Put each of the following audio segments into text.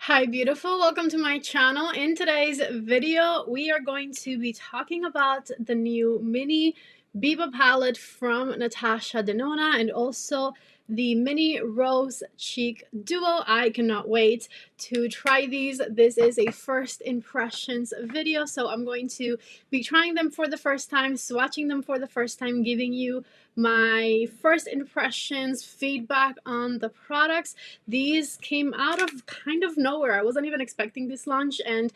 Hi beautiful, welcome to my channel. In today's video we are going to be talking about the new mini Biba palette from NATASHA Denona and also the mini rose cheek duo. I cannot wait to try these. This is a first impressions video, so I'm going to be trying them for the first time, swatching them for the first time, giving you my first impressions, feedback on the products. These came out of kind of nowhere. I wasn't even expecting this launch, and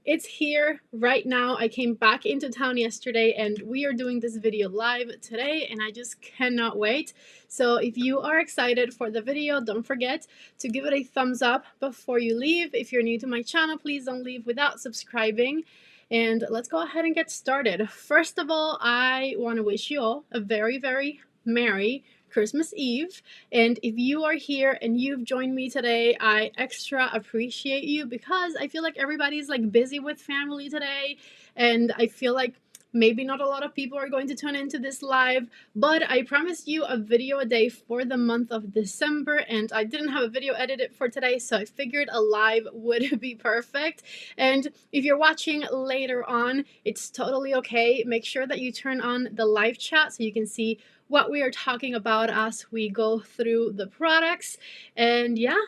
it's here right now. I came back into town yesterday and we are doing this video live today, and I just cannot wait. So if you are excited for the video, don't forget to give it a thumbs up before you leave. If you're new to my channel, please don't leave without subscribing. And let's go ahead and get started. First of all, I want to wish you all a very, very Merry Christmas Eve. And if you are here and you've joined me today, I extra appreciate you because I feel like everybody's like busy with family today, and I feel like maybe not a lot of people are going to tune into this live, but I promised you a video a day for the month of December, and I didn't have a video edited for today, so I figured a live would be perfect. And if you're watching later on, it's totally okay. Make sure that you turn on the live chat so you can see what we are talking about as we go through the products. And yeah,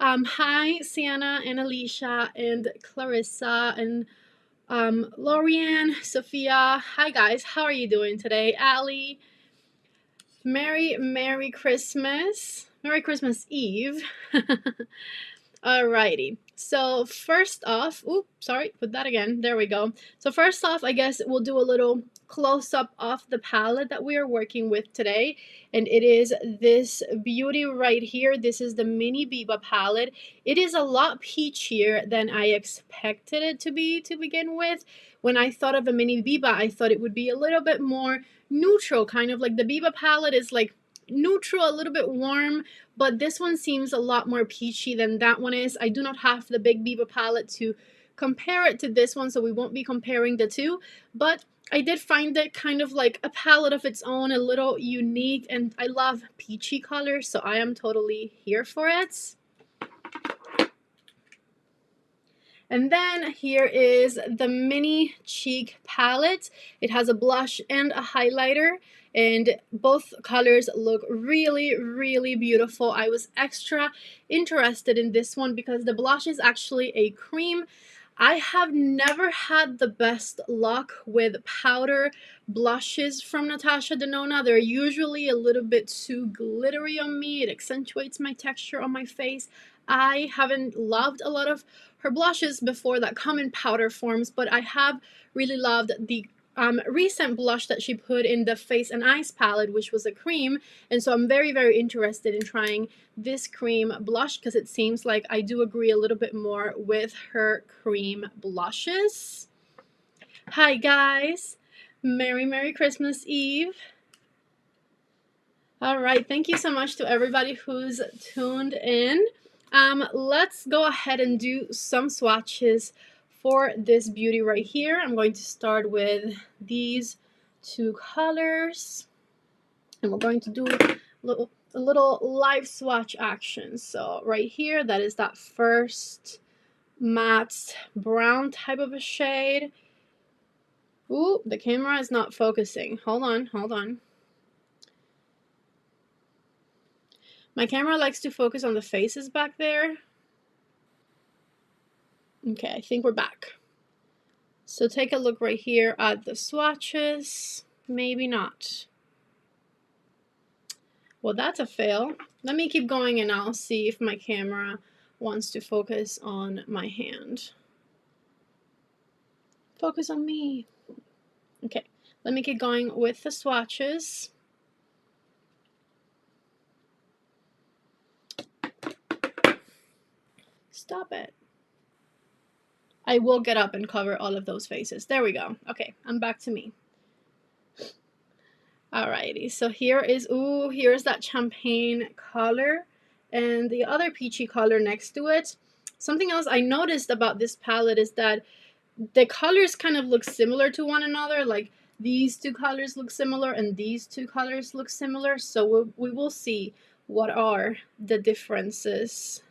hi Sienna and Alicia and Clarissa and Lorianne, Sophia. Hi guys, how are you doing today? Allie, Merry Christmas. Merry Christmas Eve. Alrighty. So first off, put that again. There we go. So first off, I guess we'll do a little close-up of the palette that we are working with today, and it is this beauty right here. This is the mini Biba palette. It is a lot peachier than I expected it to be to begin with. When I thought of a mini Biba, I thought it would be a little bit more neutral, kind of like the Biba palette is like neutral, a little bit warm, but this one seems a lot more peachy than that one is. I do not have the big Biba palette to compare it to this one, so we won't be comparing the two, but I did find it kind of like a palette of its own, a little unique, and I love peachy colors, so I am totally here for it. And then here is the mini cheek palette. It has a blush and a highlighter, and both colors look really, really beautiful. I was extra interested in this one because the blush is actually a cream. I have never had the best luck with powder blushes from NATASHA Denona. They're usually a little bit too glittery on me. It accentuates my texture on my face. I haven't loved a lot of her blushes before that come in powder forms, but I have really loved the recent blush that she put in the Face and Eyes palette, which was a cream, and so I'm very, very interested in trying this cream blush because it seems like I do agree a little bit more with her cream blushes. Hi guys, Merry Christmas Eve. All right, thank you so much to everybody who's tuned in. Let's go ahead and do some swatches for this beauty right here. I'm going to start with these two colors, and we're going to do a little live swatch action. So right here, that is that first matte brown type of a shade. Ooh, the camera is not focusing. Hold on. My camera likes to focus on the faces back there. Okay, I think we're back. So take a look right here at the swatches. Maybe not. Well, that's a fail. Let me keep going and I'll see if my camera wants to focus on my hand. Focus on me. Okay, let me keep going with the swatches. Stop it. I will get up and cover all of those faces. There we go. Okay, I'm back to me. Alrighty, so here's that champagne color and the other peachy color next to it. Something else I noticed about this palette is that the colors kind of look similar to one another. Like these two colors look similar and these two colors look similar. So we will see what are the differences.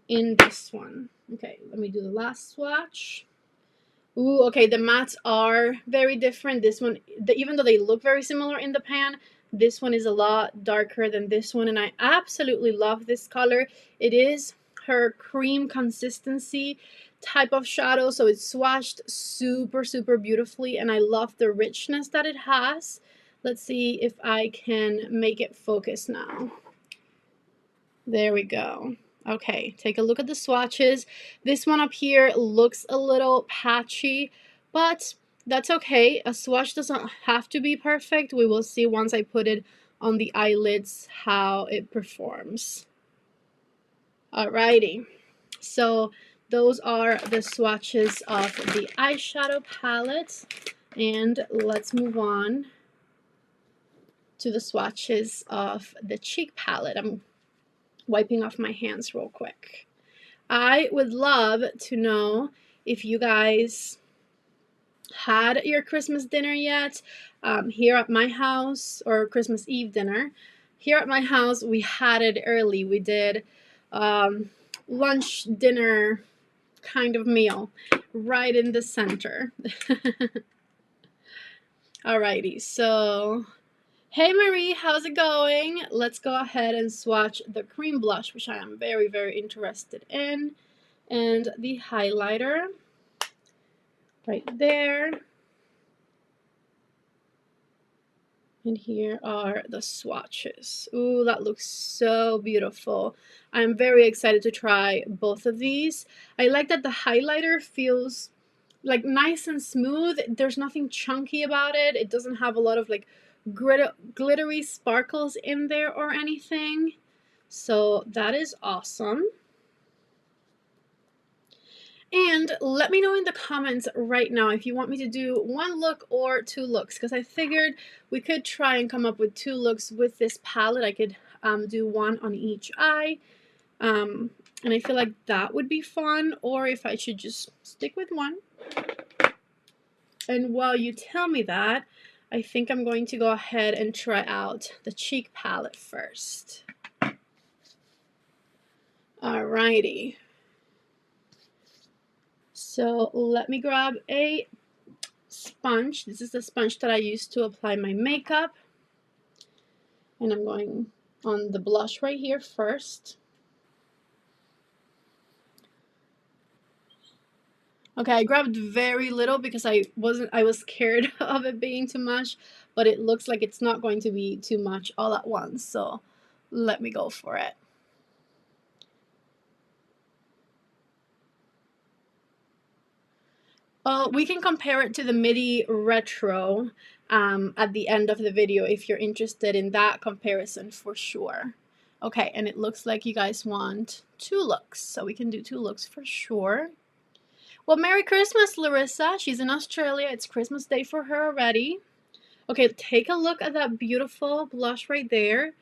in this one. Okay, let me do the last swatch. Ooh, okay, the mattes are very different. This one, even though they look very similar in the pan, this one is a lot darker than this one, and I absolutely love this color. It is her cream consistency type of shadow, so it's swatched super, super beautifully, and I love the richness that it has. Let's see if I can make it focus now. There we go. Okay, take a look at the swatches. This one up here looks a little patchy, but that's okay. A swatch doesn't have to be perfect. We will see once I put it on the eyelids how it performs. Alrighty, so those are the swatches of the eyeshadow palette, and let's move on to the swatches of the cheek palette. I'm wiping off my hands real quick. I would love to know if you guys had your Christmas dinner yet. Here at my house, or Christmas Eve dinner, here at my house, we had it early. We did lunch, dinner kind of meal right in the center. Alrighty, so hey Marie, how's it going? Let's go ahead and swatch the cream blush, which I am very, very interested in, and the highlighter right there. And here are the swatches. Ooh, that looks so beautiful. I'm very excited to try both of these. I like that the highlighter feels like nice and smooth. There's nothing chunky about it. It doesn't have a lot of like glittery sparkles in there or anything. So that is awesome. And let me know in the comments right now if you want me to do one look or two looks, because I figured we could try and come up with two looks with this palette. I could do one on each eye, and I feel like that would be fun, or if I should just stick with one. And while you tell me that, I think I'm going to go ahead and try out the cheek palette first. Alrighty. So let me grab a sponge. This is the sponge that I use to apply my makeup. And I'm going on the blush right here first. Okay, I grabbed very little because I was scared of it being too much, but it looks like it's not going to be too much all at once. So let me go for it. We can compare it to the MIDI Retro at the end of the video if you're interested in that comparison for sure. Okay, and it looks like you guys want two looks, so we can do two looks for sure. Well, Merry Christmas, Larissa. She's in Australia. It's Christmas Day for her already. Okay, take a look at that beautiful blush right there.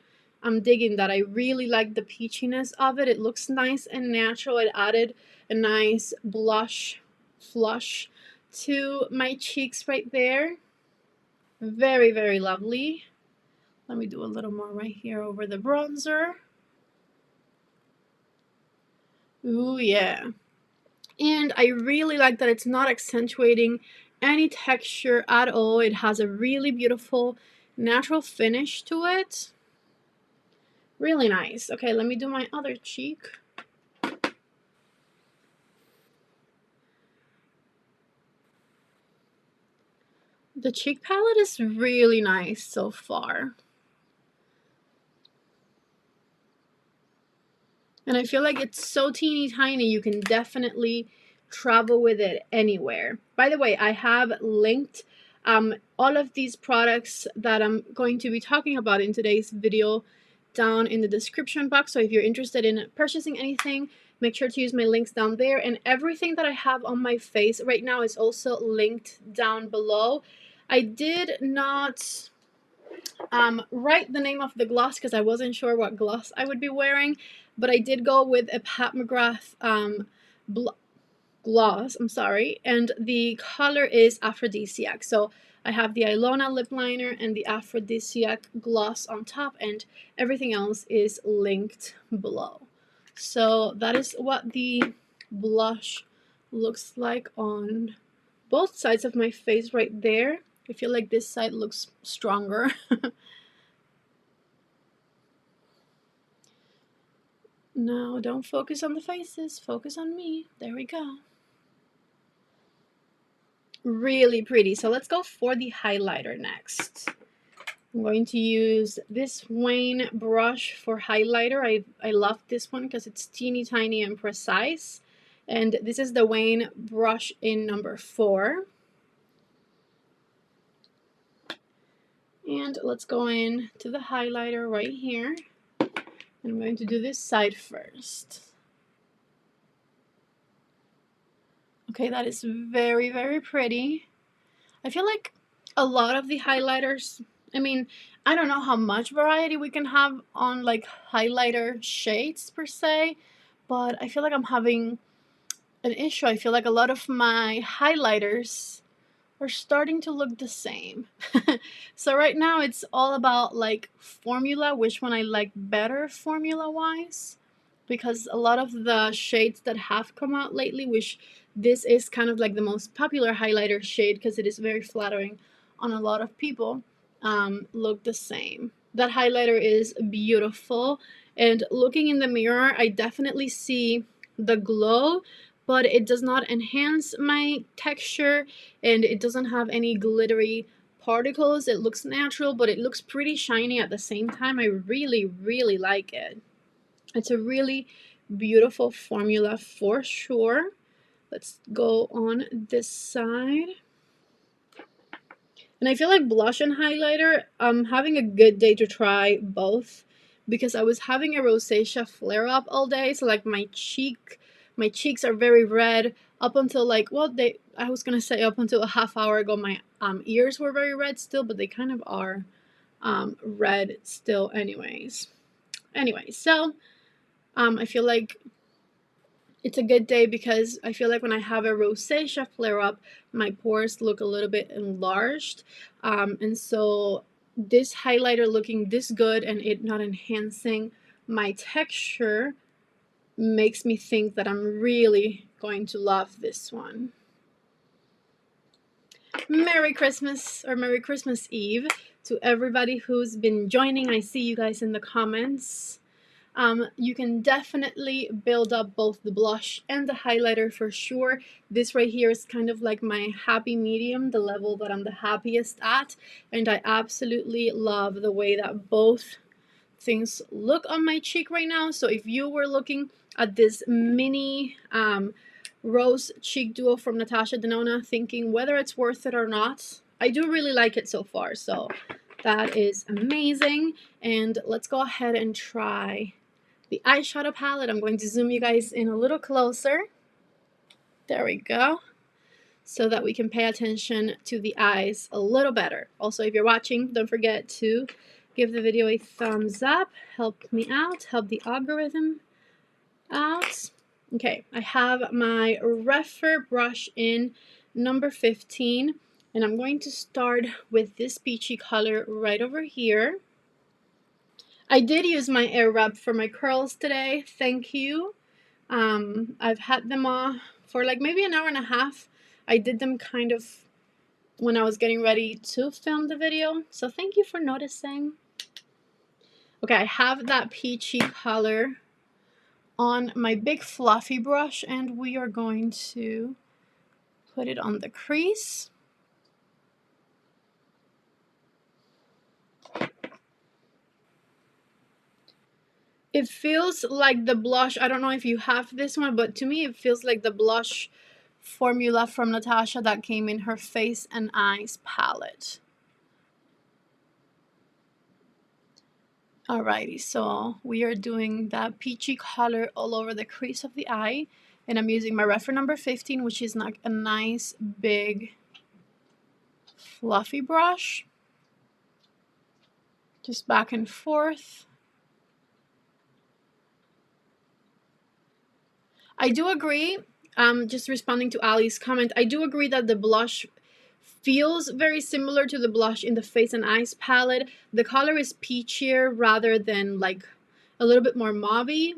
I'm digging that. I really like the peachiness of it. It looks nice and natural. It added a nice blush flush to my cheeks right there. Very, very lovely. Let me do a little more right here over the bronzer. Ooh, yeah. And I really like that it's not accentuating any texture at all. It has a really beautiful natural finish to it. Really nice. Okay, let me do my other cheek. The cheek palette is really nice so far. And I feel like it's so teeny tiny, you can definitely travel with it anywhere. By the way, I have linked all of these products that I'm going to be talking about in today's video down in the description box. So if you're interested in purchasing anything, make sure to use my links down there. And everything that I have on my face right now is also linked down below. I did not write the name of the gloss because I wasn't sure what gloss I would be wearing, but I did go with a Pat McGrath gloss, and the color is Aphrodisiac. So I have the Ilona lip liner and the Aphrodisiac gloss on top, and everything else is linked below. So that is what the blush looks like on both sides of my face right there. I feel like this side looks stronger. Now don't focus on the faces, focus on me. There we go. Really pretty. So let's go for the highlighter next. I'm going to use this Wayne brush for highlighter. I love this one because it's teeny tiny and precise. And this is the Wayne brush in number 4. And let's go in to the highlighter right here. And I'm going to do this side first. Okay, that is very, very pretty. I feel like a lot of the highlighters, I mean, I don't know how much variety we can have on like highlighter shades per se, but I feel like I'm having an issue. I feel like a lot of my highlighters are starting to look the same. So right now it's all about like formula, which one I like better formula wise, because a lot of the shades that have come out lately, which this is kind of like the most popular highlighter shade because it is very flattering on a lot of people, look the same. That highlighter is beautiful, and looking in the mirror I definitely see the glow, but it does not enhance my texture and it doesn't have any glittery particles. It looks natural, but it looks pretty shiny at the same time. I really, really like it. It's a really beautiful formula for sure. Let's go on this side. And I feel like blush and highlighter, I'm having a good day to try both because I was having a rosacea flare up all day. So like my cheeks are very red up until like, well, I was gonna say up until a half hour ago my ears were very red still, but they kind of are red still anyways. Anyway, so I feel like it's a good day because I feel like when I have a rosacea flare up, my pores look a little bit enlarged. And so this highlighter looking this good and it not enhancing my texture makes me think that I'm really going to love this one. Merry Christmas, or Merry Christmas Eve to everybody who's been joining. I see you guys in the comments. You can definitely build up both the blush and the highlighter for sure. This right here is kind of like my happy medium, the level that I'm the happiest at, and I absolutely love the way that both things look on my cheek right now. So if you were looking at this mini rose cheek duo from NATASHA DENONA thinking whether it's worth it or not, I do really like it so far, so that is amazing. And let's go ahead and try the eyeshadow palette. I'm going to zoom you guys in a little closer. There we go. So that we can pay attention to the eyes a little better. Also, if you're watching, don't forget to give the video a thumbs up. Help me out. Help the algorithm out. Okay, I have my Refer brush in number 15. And I'm going to start with this peachy color right over here. I did use my air wrap for my curls today. Thank you. I've had them for like maybe an hour and a half. I did them kind of when I was getting ready to film the video. So thank you for noticing. Okay, I have that peachy color on my big fluffy brush and we are going to put it on the crease. It feels like the blush, I don't know if you have this one, but to me it feels like the blush formula from NATASHA that came in her Face and Eyes palette. Alrighty, so we are doing that peachy color all over the crease of the eye, and I'm using my Refer number 15, which is like a nice big fluffy brush. Just back and forth. I do agree, just responding to Ali's comment, I do agree that the blush feels very similar to the blush in the Face and Eyes palette. The color is peachier rather than like a little bit more mauvey.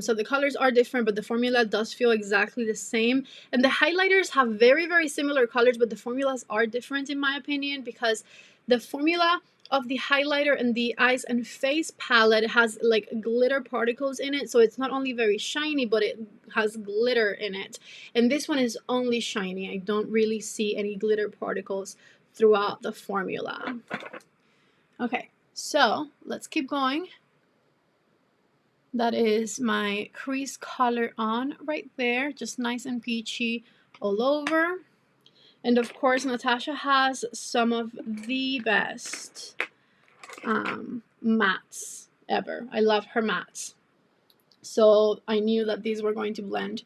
So the colors are different, but the formula does feel exactly the same. And the highlighters have very, very similar colors, but the formulas are different in my opinion, because the formula of the highlighter and the eyes and face palette has like glitter particles in it. So it's not only very shiny, but it has glitter in it. And this one is only shiny. I don't really see any glitter particles throughout the formula. Okay, so let's keep going. That is my crease color on right there, just nice and peachy all over. And of course, Natasha has some of the best mattes ever. I love her mattes. So I knew that these were going to blend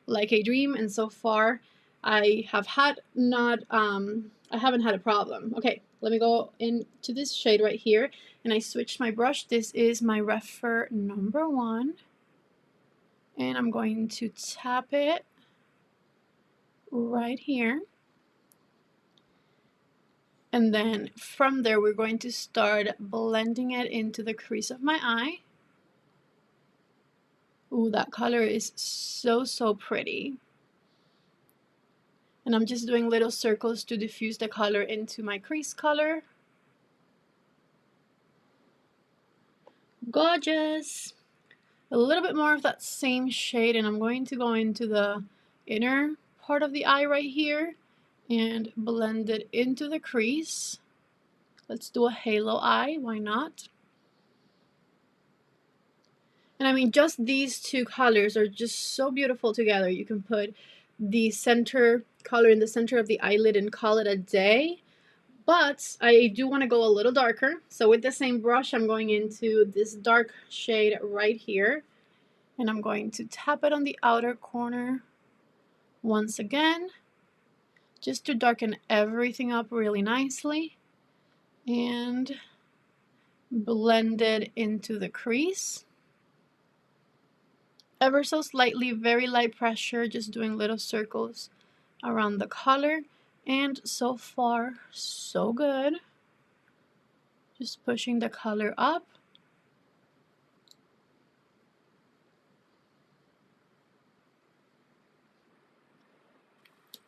like a dream, and so far I have had I haven't had a problem. Okay, let me go into this shade right here, and I switched my brush. This is my Refer number 1, and I'm going to tap it right here. And then from there, we're going to start blending it into the crease of my eye. Ooh, that color is so, so pretty. And I'm just doing little circles to diffuse the color into my crease color. Gorgeous! A little bit more of that same shade, and I'm going to go into the inner part of the eye right here and blend it into the crease. Let's do a halo eye, why not? And I mean, just these two colors are just so beautiful together. You can put the center color in the center of the eyelid and call it a day. But I do want to go a little darker. So with the same brush, I'm going into this dark shade right here. And I'm going to tap it on the outer corner once again, just to darken everything up really nicely. And blend it into the crease. Ever so slightly, very light pressure, just doing little circles around the color. And so far, so good. Just pushing the color up.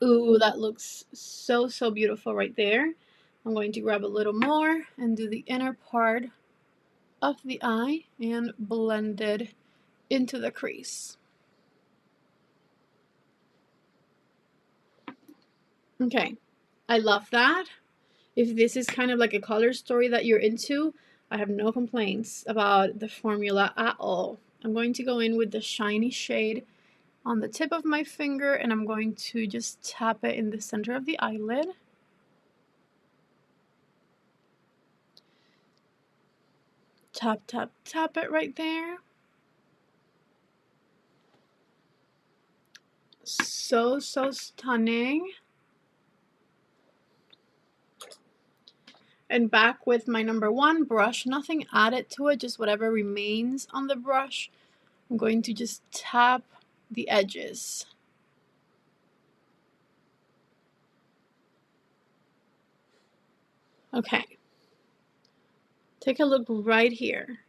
Ooh, that looks so, so beautiful right there. I'm going to grab a little more and do the inner part of the eye and blend it into the crease. Okay, I love that. If this is kind of like a color story that you're into, I have no complaints about the formula at all. I'm going to go in with the shiny shade on the tip of my finger, and I'm going to just tap it in the center of the eyelid. Tap, tap, tap it right there. So, so stunning. And back with my number 1 brush, nothing added to it, just whatever remains on the brush. I'm going to just tap the edges. Okay. Take a look right here.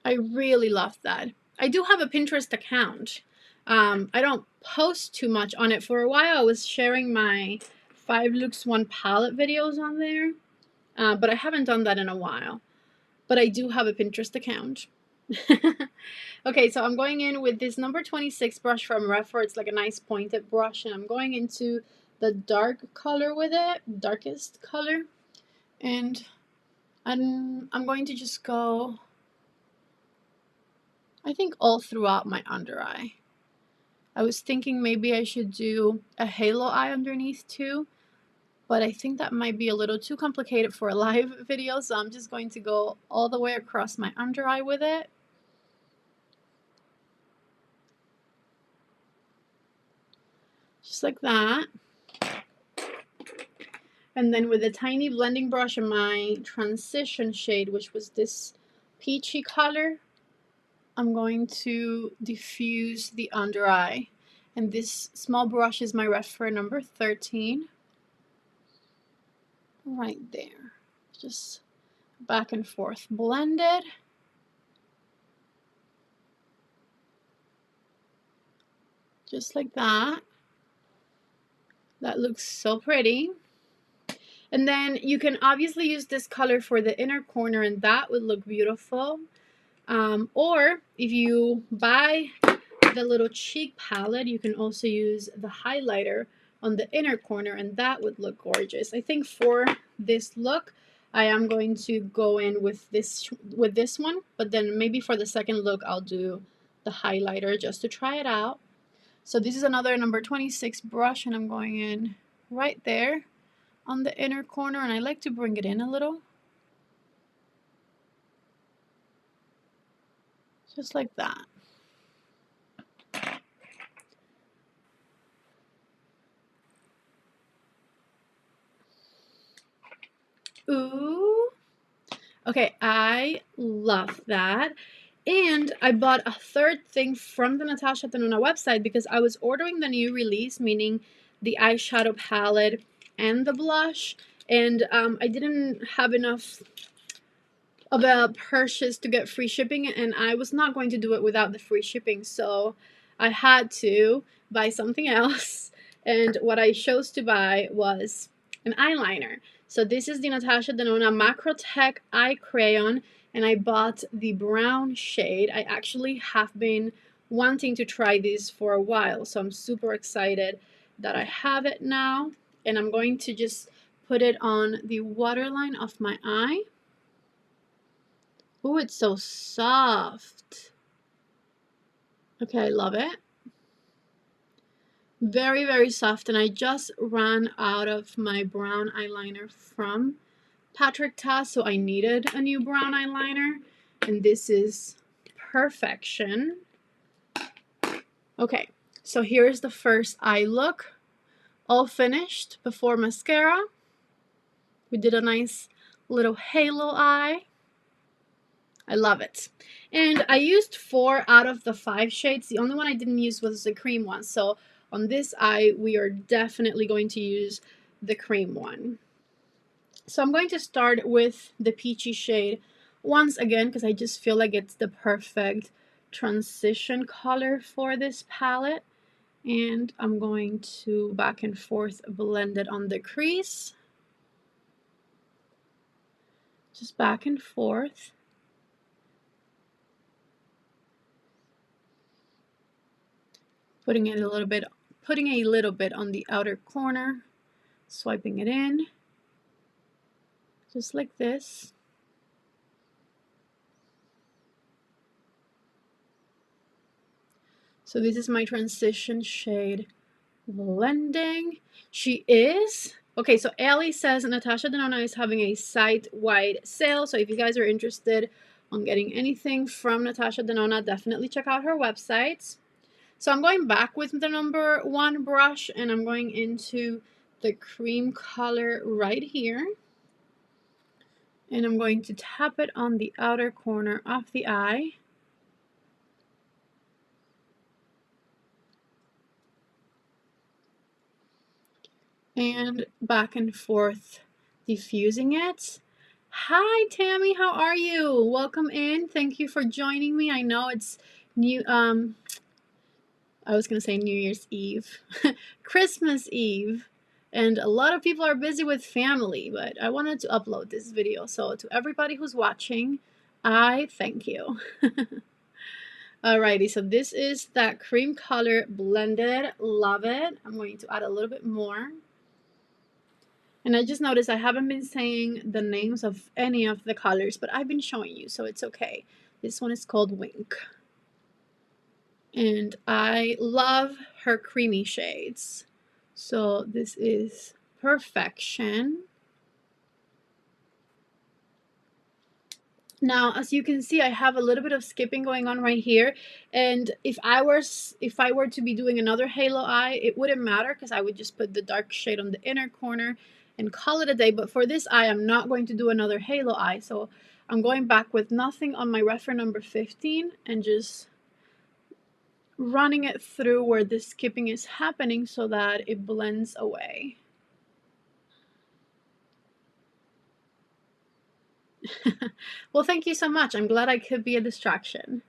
I really love that. I do have a Pinterest account. I don't post too much on it. For a while, I was sharing my 5 looks 1 palette videos on there, but I haven't done that in a while. But I do have a Pinterest account. Okay, so I'm going in with this number 26 brush from Refer. It's like a nice pointed brush, and I'm going into the dark color with it, darkest color, and I'm going to just go, I think, all throughout my under eye. I was thinking maybe I should do a halo eye underneath too, but I think that might be a little too complicated for a live video, so I'm just going to go all the way across my under eye with it. Just like that. And then with a tiny blending brush and my transition shade, which was this peachy color, I'm going to diffuse the under eye. And this small brush is my Refer number 13. Right there. Just back and forth blended. Just like that. That looks so pretty. And then you can obviously use this color for the inner corner, and that would look beautiful. Or if you buy the little cheek palette, you can also use the highlighter on the inner corner, and that would look gorgeous. I think for this look, I am going to go in with this one, but then maybe for the second look, I'll do the highlighter just to try it out. So this is another number 26 brush, and I'm going in right there on the inner corner, and I like to bring it in a little. Just like that. Ooh. Okay, I love that. And I bought a third thing from the Natasha Denona website because I was ordering the new release, meaning the eyeshadow palette and the blush. And I didn't have enough of a purchase to get free shipping, and I was not going to do it without the free shipping. So I had to buy something else. And what I chose to buy was an eyeliner. So this is the Natasha Denona Macro Tech Eye Crayon, and I bought the brown shade. I actually have been wanting to try this for a while, so I'm super excited that I have it now. And I'm going to just put it on the waterline of my eye. Oh, it's so soft. Okay, I love it. Very, very soft, and I just ran out of my brown eyeliner from Patrick Ta, so I needed a new brown eyeliner, and this is perfection. Okay, so here's the first eye look, all finished before mascara. We did a nice little halo eye. I love it. And I used 4 out of the 5 shades. The only one I didn't use was the cream one. So on this eye, we are definitely going to use the cream one. So I'm going to start with the peachy shade once again because I just feel like it's the perfect transition color for this palette. And I'm going to back and forth blend it on the crease. Just back and forth. Putting a little bit on the outer corner, swiping it in, just like this. So this is my transition shade blending. She is, okay, so Ellie says Natasha Denona is having a site-wide sale. So if you guys are interested on getting anything from Natasha Denona, definitely check out her website. So I'm going back with the number 1 brush, and I'm going into the cream color right here. And I'm going to tap it on the outer corner of the eye. And back and forth diffusing it. Hi Tammy, how are you? Welcome in. Thank you for joining me. I know it's new I was gonna say New Year's Eve. Christmas Eve. And a lot of people are busy with family, but I wanted to upload this video. So to everybody who's watching, I thank you. Alrighty, so this is that cream color blended. Love it. I'm going to add a little bit more. And I just noticed I haven't been saying the names of any of the colors, but I've been showing you, so it's okay. This one is called Wink. And I love her creamy shades. So this is perfection. Now, as you can see, I have a little bit of skipping going on right here. And if I were to be doing another halo eye, it wouldn't matter because I would just put the dark shade on the inner corner and call it a day. But for this eye, I'm not going to do another halo eye. So I'm going back with nothing on my reference number 15 and just running it through where the skipping is happening so that it blends away. Well, thank you so much. I'm glad I could be a distraction.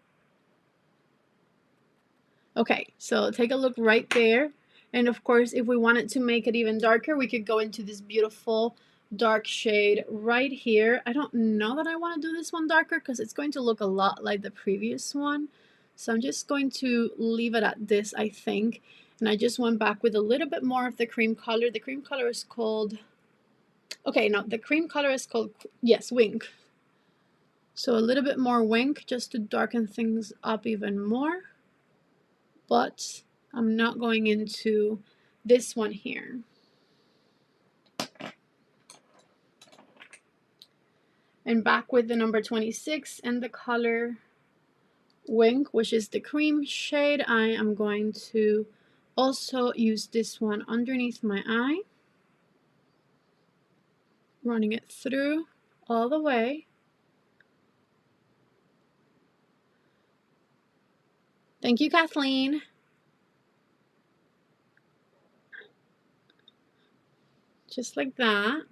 Okay, so take a look right there. And of course, if we wanted to make it even darker, we could go into this beautiful dark shade right here. I don't know that I want to do this one darker because it's going to look a lot like the previous one. So I'm just going to leave it at this, I think. And I just went back with a little bit more of the cream color. The cream color is called, okay, no, the cream color is called, yes, Wink. So a little bit more Wink just to darken things up even more. But I'm not going into this one here. And back with the number 26 and the color Wink, which is the cream shade, I am going to also use this one underneath my eye, running it through all the way. Thank you, Kathleen. Just like that.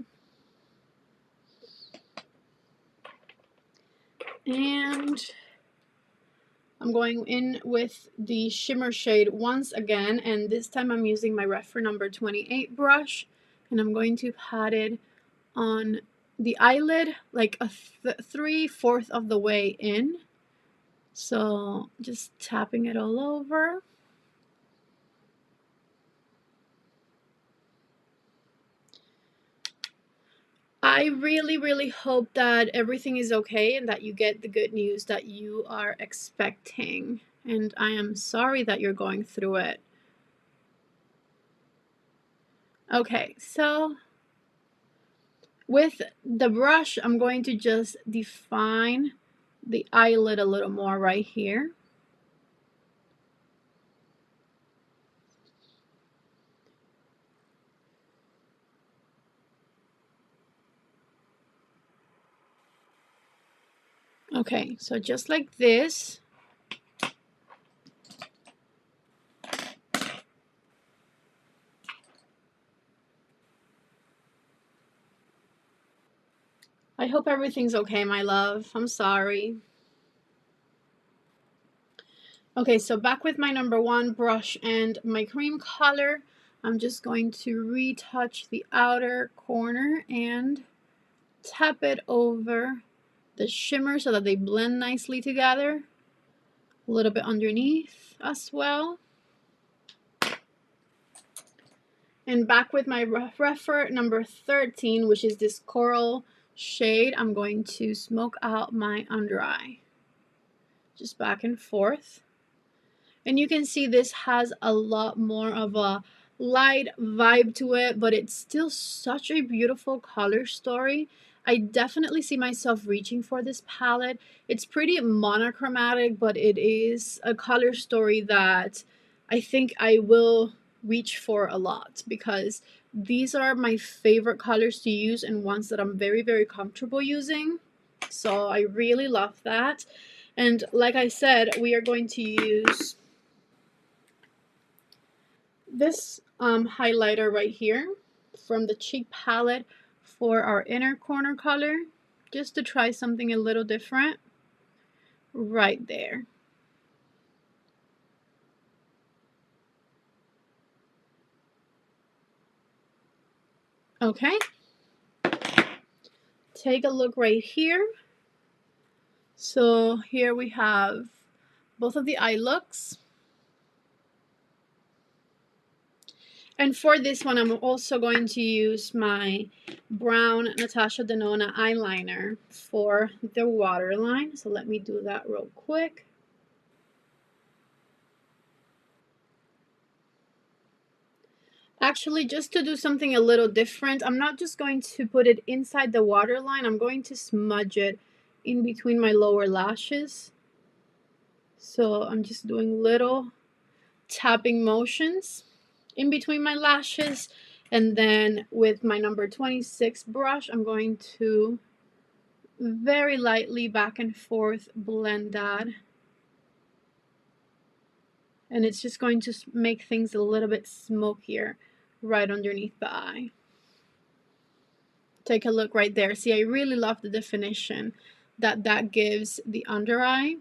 And I'm going in with the shimmer shade once again, and this time I'm using my reference number 28 brush, and I'm going to pat it on the eyelid like a 3/4 of the way in. So just tapping it all over. I really hope that everything is okay and that you get the good news that you are expecting. And I am sorry that you're going through it. Okay, so with the brush, I'm going to just define the eyelid a little more right here. Okay, so just like this. I hope everything's okay, my love. I'm sorry. Okay, so back with my number 1 brush and my cream color. I'm just going to retouch the outer corner and tap it over the shimmer so that they blend nicely together. A little bit underneath as well. And back with my reference number 13, which is this coral shade, I'm going to smoke out my under eye. Just back and forth. And you can see this has a lot more of a light vibe to it, but it's still such a beautiful color story. I definitely see myself reaching for this palette. It's pretty monochromatic, but it is a color story that I think I will reach for a lot because these are my favorite colors to use and ones that I'm very comfortable using. So I really love that. And like I said, we are going to use this highlighter right here from the cheek palette for our inner corner color, just to try something a little different right there. Okay, take a look right here. So here we have both of the eye looks. And for this one, I'm also going to use my brown NATASHA DENONA eyeliner for the waterline. So let me do that real quick. Actually, just to do something a little different, I'm not just going to put it inside the waterline. I'm going to smudge it in between my lower lashes. So I'm just doing little tapping motions in between my lashes. And then with my number 26 brush, I'm going to very lightly back and forth blend that. And it's just going to make things a little bit smokier right underneath the eye. Take a look right there. See, I really love the definition that gives the under eye.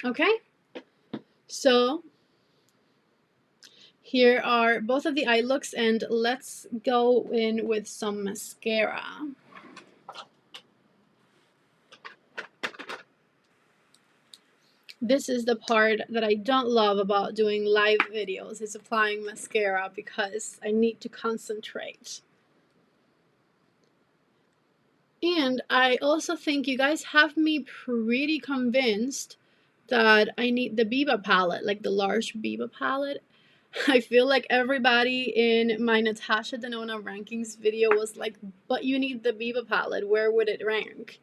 Okay, so here are both of the eye looks, and let's go in with some mascara. This is the part that I don't love about doing live videos, is applying mascara, because I need to concentrate. And I also think you guys have me pretty convinced that I need the Biba palette, like the large Biba palette. I feel like everybody in my Natasha Denona rankings video was like, but you need the Biba palette, where would it rank?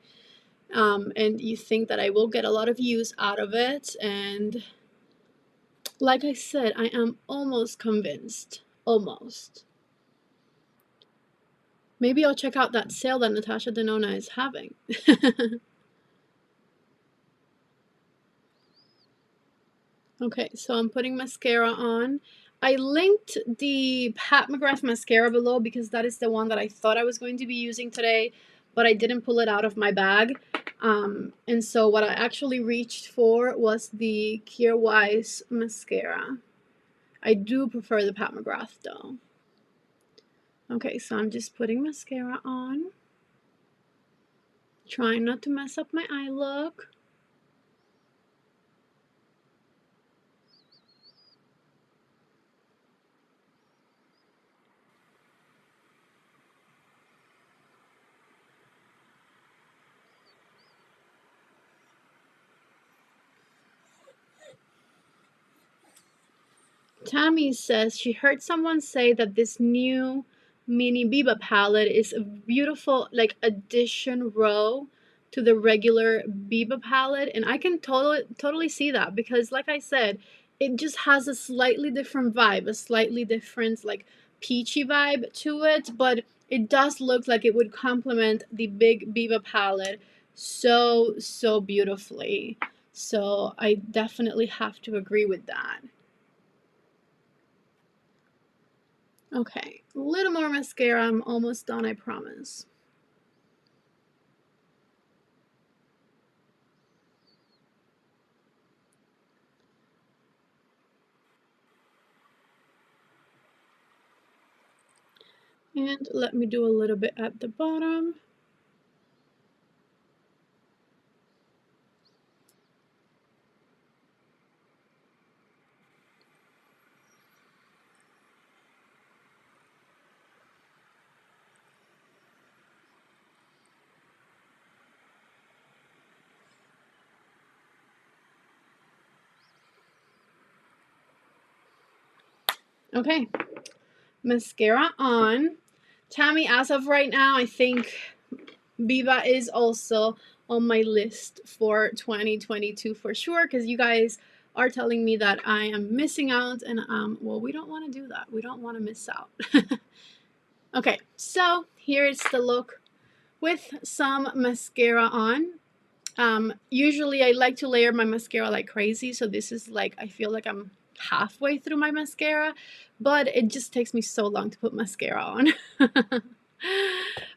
And you think that I will get a lot of use out of it, and like I said, I am almost convinced. Almost. Maybe I'll check out that sale that Natasha Denona is having. Okay, so I'm putting mascara on. I linked the Pat McGrath mascara below because that is the one that I thought I was going to be using today, but I didn't pull it out of my bag. And so what I actually reached for was the Kierwise mascara. I do prefer the Pat McGrath though. Okay, so I'm just putting mascara on. Trying not to mess up my eye look. Tammy says she heard someone say that this new mini Biba palette is a beautiful like addition row to the regular Biba palette, and I can totally see that, because like I said, it just has a slightly different vibe, a slightly different like peachy vibe to it, but it does look like it would complement the big Biba palette so beautifully. So I definitely have to agree with that. Okay, a little more mascara. I'm almost done, I promise. And let me do a little bit at the bottom. Okay, mascara on. Tammy, as of right now, I think Biba is also on my list for 2022 for sure, because you guys are telling me that I am missing out, and well, we don't want to do that. We don't want to miss out. Okay, so here's the look with some mascara on. Usually I like to layer my mascara like crazy, so this is like, I feel like I'm halfway through my mascara, but it just takes me so long to put mascara on.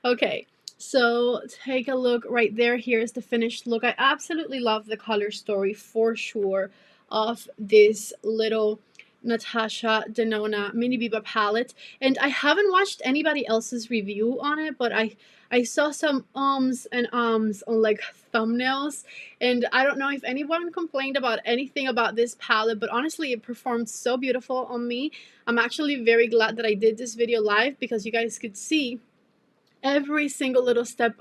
Okay, so take a look right there. Here's the finished look. I absolutely love the color story for sure of this little Natasha Denona Mini Biba palette, and I haven't watched anybody else's review on it, but I saw some ums and ums on like thumbnails, and I don't know if anyone complained about anything about this palette, but honestly it performed so beautiful on me. I'm actually very glad that I did this video live, because you guys could see every single little step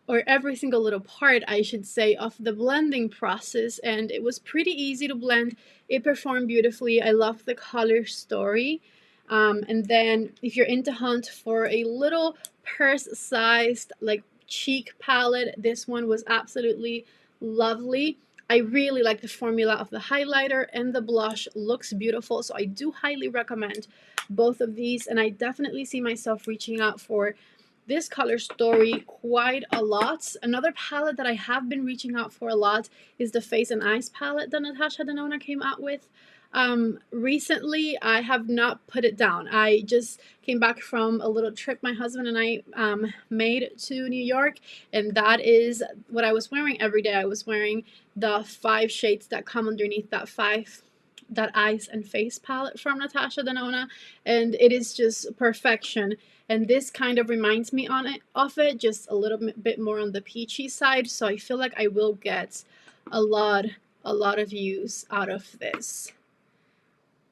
or every single little part, I should say, of the blending process, and it was pretty easy to blend. It performed beautifully. I love the color story. And then if you're into hunt for a little purse-sized like cheek palette, this one was absolutely lovely. I really like the formula of the highlighter, and the blush looks beautiful, so I do highly recommend both of these, and I definitely see myself reaching out for this color story quite a lot. Another palette that I have been reaching out for a lot is the Face and Eyes palette that Natasha Denona came out with. Recently I have not put it down. I just came back from a little trip my husband and I made to New York, and that is what I was wearing every day. I was wearing the 5 shades that come underneath that eyes and face palette from Natasha Denona, and it is just perfection. And this kind of reminds me of it, just a little bit more on the peachy side, so I feel like I will get a lot of use out of this.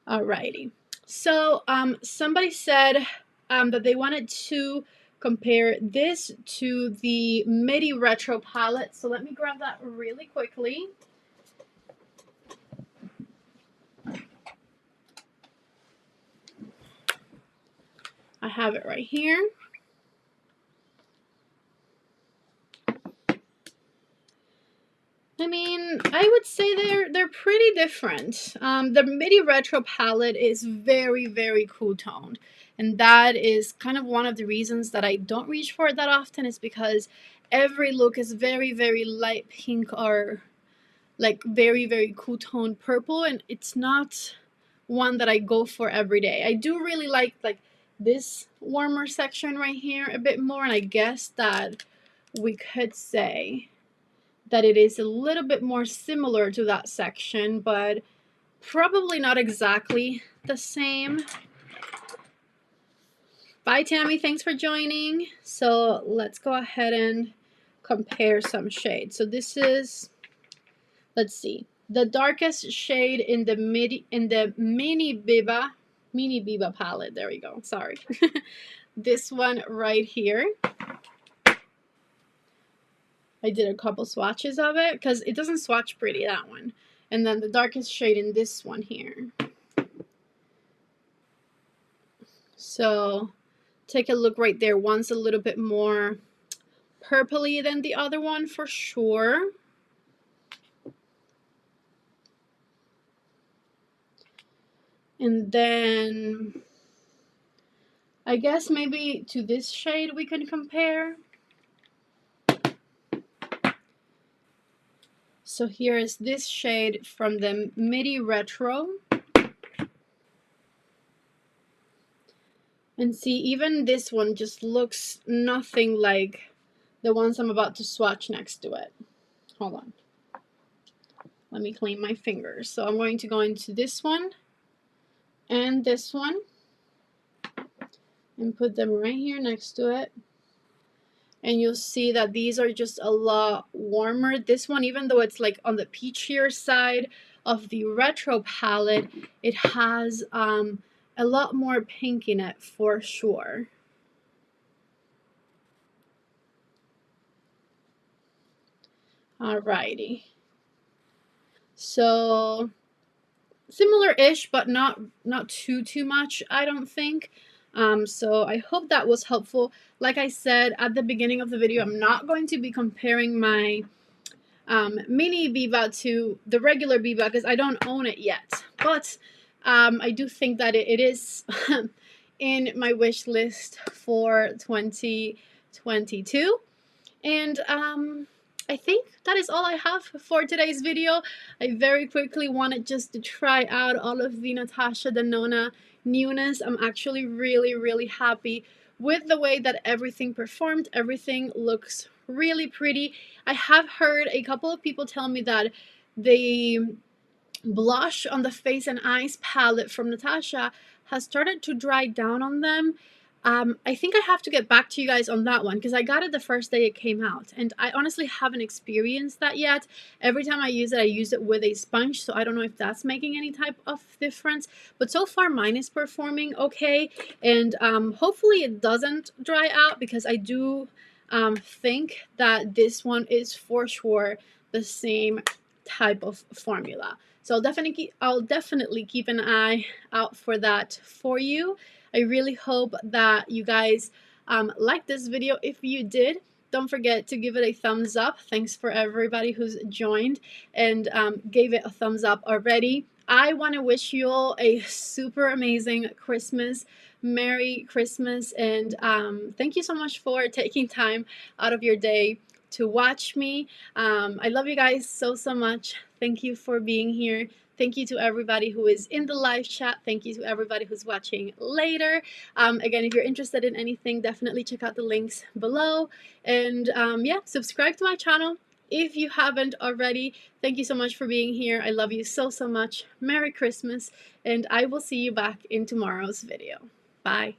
Alrighty, so somebody said that they wanted to compare this to the Midi Retro palette, so let me grab that really quickly. I have it right here. I mean, I would say they're pretty different. The Midi Retro palette is very, very cool toned, and that is kind of one of the reasons that I don't reach for it that often, is because every look is very, very light pink or like very, very cool toned purple, and it's not one that I go for every day. I do really like this warmer section right here a bit more, and I guess that we could say that it is a little bit more similar to that section, but probably not exactly the same. Bye, Tammy. Thanks for joining. So let's go ahead and compare some shades. So this is, let's see, the darkest shade in the mini Biba palette. There we go. Sorry. This one right here. I did a couple swatches of it because it doesn't swatch pretty, that one. And then the darkest shade in this one here. So take a look right there. One's a little bit more purpley than the other one for sure. And then I guess maybe to this shade we can compare. So here is this shade from the Midi Retro. And see, even this one just looks nothing like the ones I'm about to swatch next to it. Hold on. Let me clean my fingers. So I'm going to go into this one and this one and put them right here next to it. And you'll see that these are just a lot warmer. This one, even though it's like on the peachier side of the retro palette, it has a lot more pink in it for sure. Alrighty. So similar-ish, but not too much, I don't think. So I hope that was helpful. Like I said at the beginning of the video, I'm not going to be comparing my mini Biba to the regular Biba because I don't own it yet. But I do think that it is in my wish list for 2022. And I think that is all I have for today's video. I very quickly wanted just to try out all of the Natasha Denona newness. I'm actually really happy with the way that everything performed. Everything looks really pretty. I have heard a couple of people tell me that the blush on the face and eyes palette from Natasha has started to dry down on them. I think I have to get back to you guys on that one because I got it the first day it came out, and I honestly haven't experienced that yet. Every time I use it with a sponge, so I don't know if that's making any type of difference. But so far, mine is performing okay, and hopefully it doesn't dry out because I do think that this one is for sure the same type of formula. So I'll definitely keep an eye out for that for you. I really hope that you guys liked this video. If you did, don't forget to give it a thumbs up. Thanks for everybody who's joined and gave it a thumbs up already. I want to wish you all a super amazing Christmas. Merry Christmas, and thank you so much for taking time out of your day to watch me. I love you guys so much. Thank you for being here. Thank you to everybody who is in the live chat. Thank you to everybody who's watching later. Again, if you're interested in anything, definitely check out the links below. And yeah, subscribe to my channel if you haven't already. Thank you so much for being here. I love you so, so much. Merry Christmas. And I will see you back in tomorrow's video. Bye.